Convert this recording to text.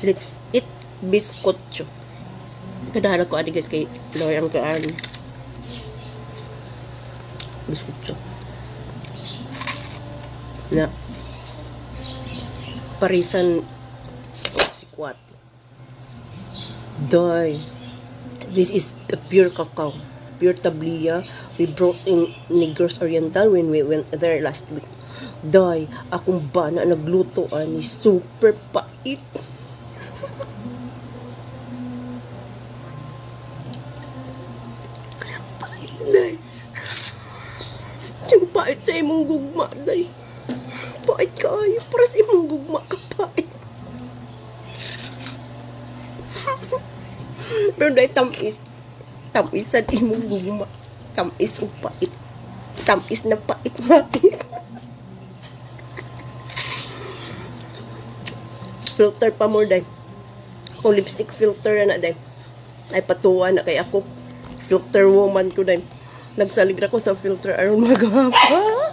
Let's eat biskotso. Kadala ko adi guys kay loyang kaan. Biskotso. Na parisan si Kwat. Doy. This is a pure cacao. Pure tablia. We brought in Negros Oriental when we went there last week. Doy, akong bana nagluto ani super pait. Pait, day. Yung pait sa imong gugma, day. Pait kayo, para sa imong gugma ka pait. Pero day, tamisan imong gugma. Tamis o pait. Tamis na pait natin. Filter pa mo, day. Kung lipstick filter na, day. Ay patuwa na kay ako. Filter woman ko, day. Nagsaligra ko sa filter aron magapa.